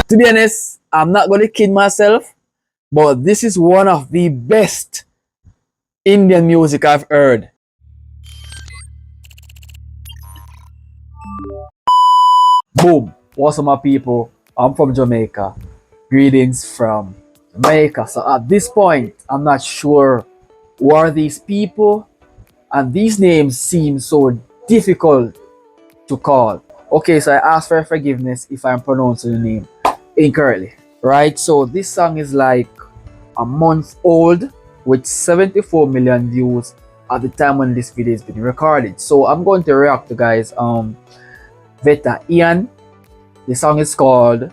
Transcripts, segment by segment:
To be honest, I'm not going to kid myself, but this is one of the best Indian music I've heard. Boom. What's up, my people? I'm from Jamaica. Greetings from Jamaica. So at this point, I'm not sure who are these people, and these names seem so difficult to call. Okay, so I ask for forgiveness if I'm pronouncing the name incorrectly. Right? So this song is like a month old with 74 million views at the time when this video is being recorded. So I'm going to react to guys Vettaiyan. The song is called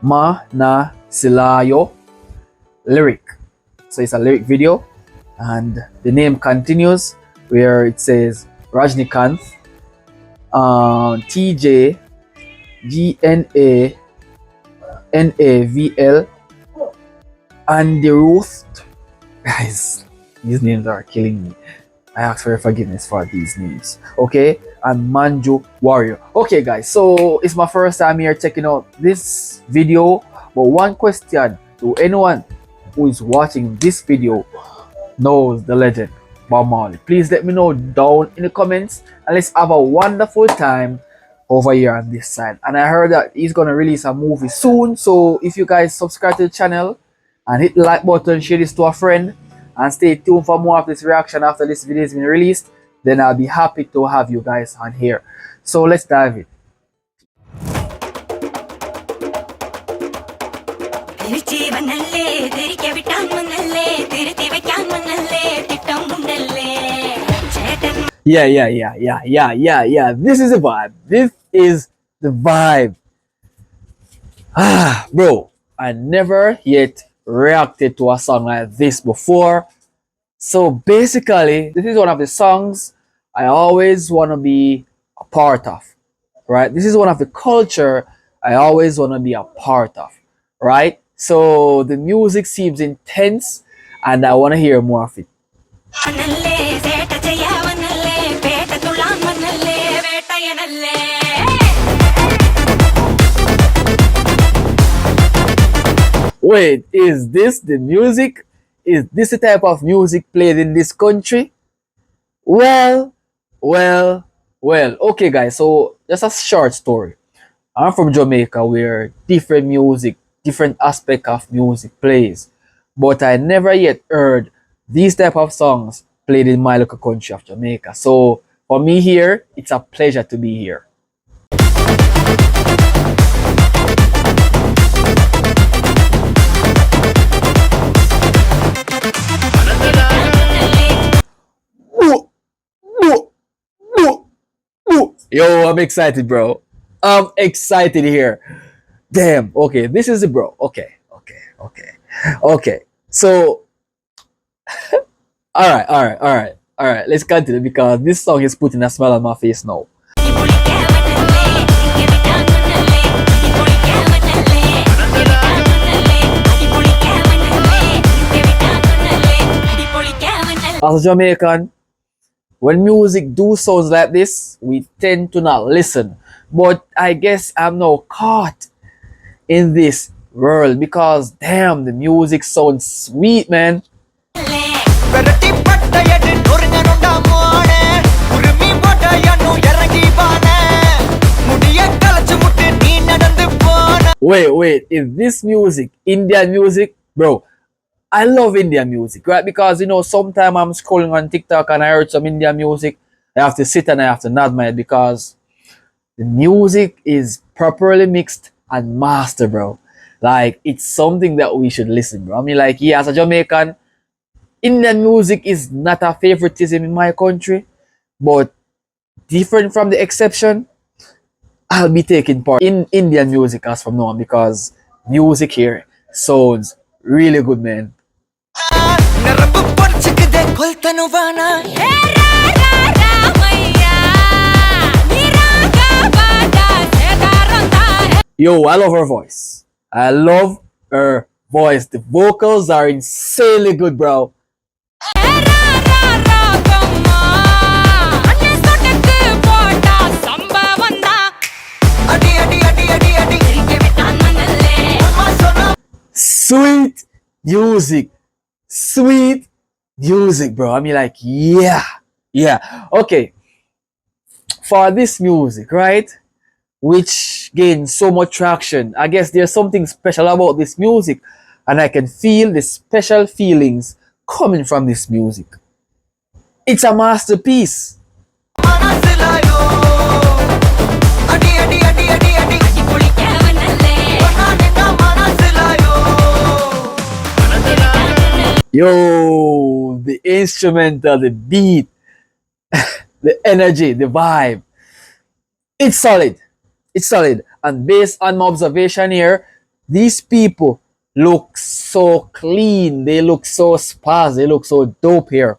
Manasilaayo lyric. So it's a lyric video, and the name continues where it says Rajinikanth, TJ, Gnanavel, Anirudh. Guys, these names are killing me. I ask for forgiveness for these names. Okay, and Manju Warrior. Okay, guys, so it's my first time here checking out this video. But one question to anyone who is watching this video knows the legend Bob Marley. Please let me know down in the comments, and let's have a wonderful time over here on this side. And I heard that he's gonna release a movie soon. So if you guys subscribe to the channel and hit the like button, share this to a friend, and stay tuned for more of this reaction after this video has been released, then I'll be happy to have you guys on here. So let's dive in. Yeah. This is the vibe. This is the vibe. Bro, I never yet reacted to a song like this before. So basically, this is one of the songs I always want to be a part of, right? This is one of the culture I always want to be a part of, right? So the music seems intense, and I want to hear more of it. Wait, is this the music? Is this the type of music played in this country? Well. Okay, guys, so just a short story. I'm from Jamaica, where different music, different aspect of music plays. But I never yet heard these type of songs played in my local country of Jamaica. So for me here, it's a pleasure to be here. Yo, I'm excited, bro. I'm excited here. Damn. Okay, this is the bro. Okay. So, all right. Let's continue because this song is putting a smile on my face now. As a Jamaican, when music do sounds like this, we tend to not listen. But I guess I'm now caught in this world because damn, the music sounds sweet, man. Wait, is this music Indian music? Bro, I love Indian music, right? Because, you know, sometimes I'm scrolling on TikTok and I heard some Indian music. I have to sit and I have to nod my head because the music is properly mixed and mastered, bro. Like, it's something that we should listen, bro. I mean, like, yeah, as a Jamaican, Indian music is not a favoritism in my country, but different from the exception, I'll be taking part in Indian music as from now on because music here sounds really good, man. Yo, I love her voice. I love her voice. The vocals are insanely good, bro. music, sweet music, bro. I mean, like, yeah, yeah. Okay, for this music, right, which gained so much traction, I guess there's something special about this music, and I can feel the special feelings coming from this music. It's a masterpiece. Manasilaayo, adi adi adi adi adi adi kulikavanalle, onanina Manasilaayo. Yo, the instrumental, the beat, the energy, the vibe. It's solid. It's solid. And based on my observation here, these people look so clean. They look so sparse. They look so dope here.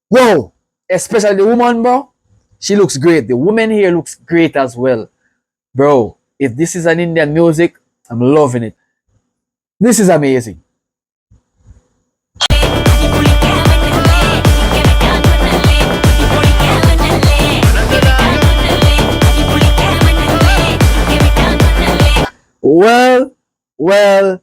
Whoa! Especially the woman, bro. She looks great. The woman here looks great as well. Bro, if this is an Indian music, I'm loving it. This is amazing. Well, well.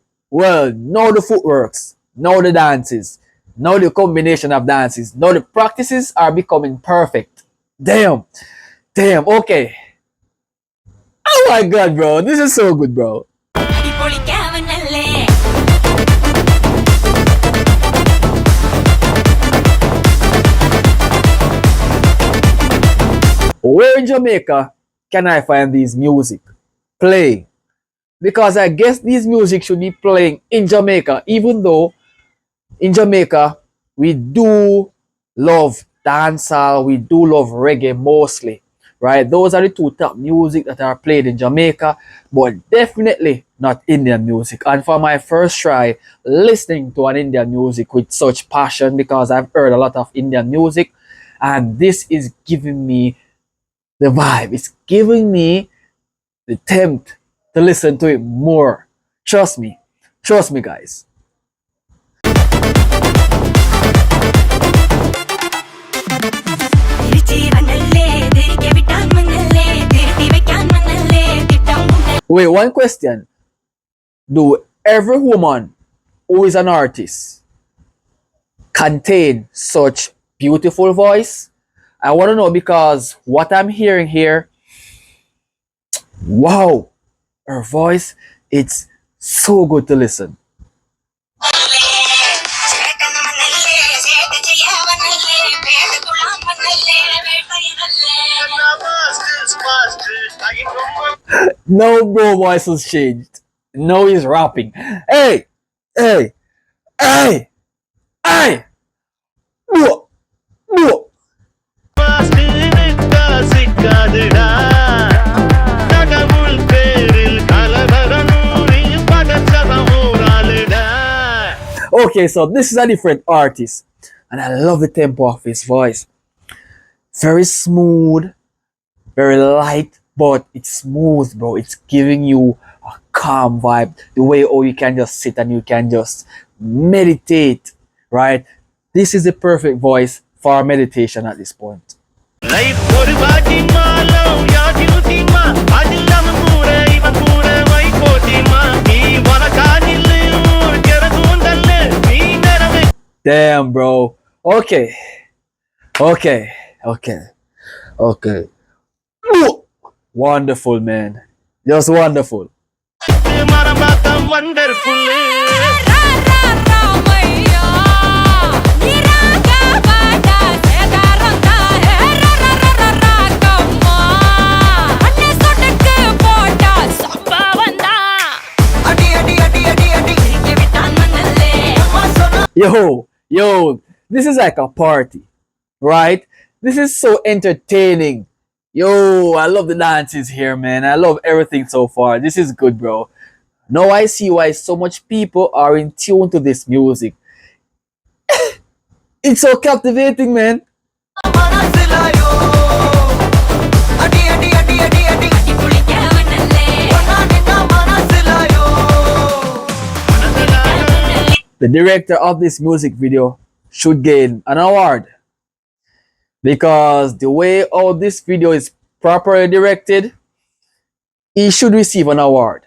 Now the footworks, now the dances, now the combination of dances, now the practices are becoming perfect. Damn, damn. Okay. Oh my god, bro. This is so good, bro. Where in Jamaica can I find these music playing? Because I guess these music should be playing in Jamaica, even though in Jamaica we do love dancehall, we do love reggae mostly, right? Those are the two top music that are played in Jamaica, but definitely not Indian music. And for my first try listening to an Indian music with such passion, because I've heard a lot of Indian music, and this is giving me the vibe. It's giving me the tempt to listen to it more. Trust me. Trust me, guys. Wait, one question. Do every woman who is an artist contain such beautiful voice? I want to know, because what I'm hearing here, wow, her voice, it's so good to listen. No, bro, voice has changed. No, he's rapping. Hey, hey, hey, hey. Whoa, whoa. Okay, so this is a different artist, and I love the tempo of his voice. Very smooth, very light, but it's smooth, bro. It's giving you a calm vibe. The way, oh, you can just sit and you can just meditate, right? This is the perfect voice for meditation at this point. Damn, bro. Okay. Okay. Okay. Okay. Wonderful, man. Just wonderful. Yo, this is like a party, right? This is so entertaining. Yo, I love the dances here, man. I love everything so far. This is good, bro. Now I see why so much people are in tune to this music. It's so captivating, man. The director of this music video should gain an award, because the way all this video is properly directed, he should receive an award.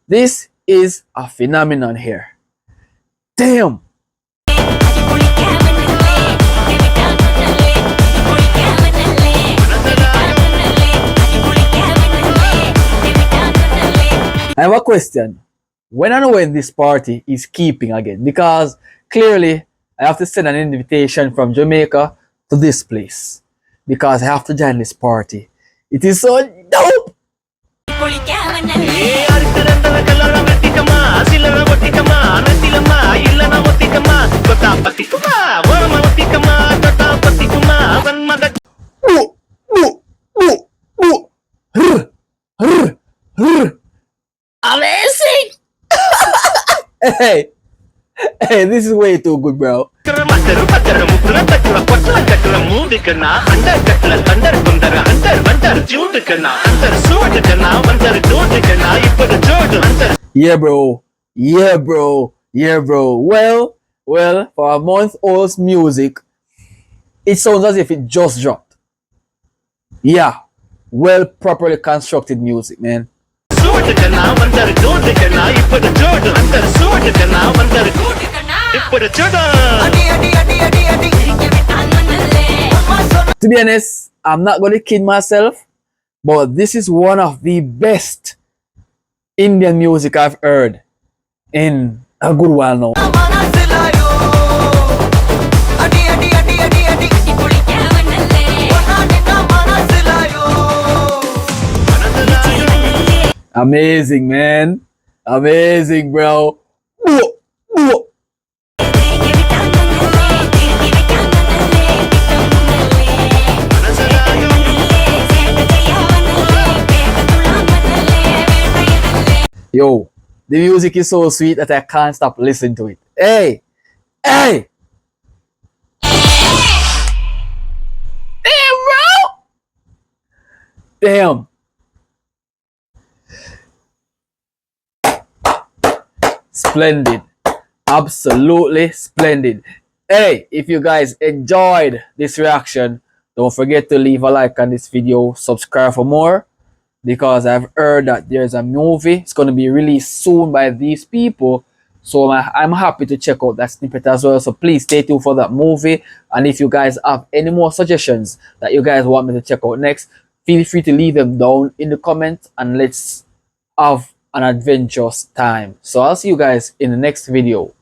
This is a phenomenon here. Damn. I have a question. When and when this party is keeping again? Because clearly I have to send an invitation from Jamaica to this place. Because I have to join this party. It is so dope! Amazing! Hey, hey, this is way too good, bro. Yeah, bro. Yeah, bro. Yeah, bro. Well, for a month old's music, it sounds as if it just dropped. Yeah, well, properly constructed music, man. To be honest, I'm not going to kid myself, but this is one of the best Indian music I've heard in a good while now. Amazing, man. Amazing, bro. Yo, the music is so sweet that I can't stop listening to it. Hey, hey. Damn, bro. Damn. Splendid. Absolutely splendid. Hey, if you guys enjoyed this reaction, don't forget to leave a like on this video, subscribe for more, because I've heard that there's a movie. It's going to be released soon by these people. So I'm happy to check out that snippet as well. So please stay tuned for that movie. And if you guys have any more suggestions that you guys want me to check out next, feel free to leave them down in the comments and let's have an adventurous time. So I'll see you guys in the next video.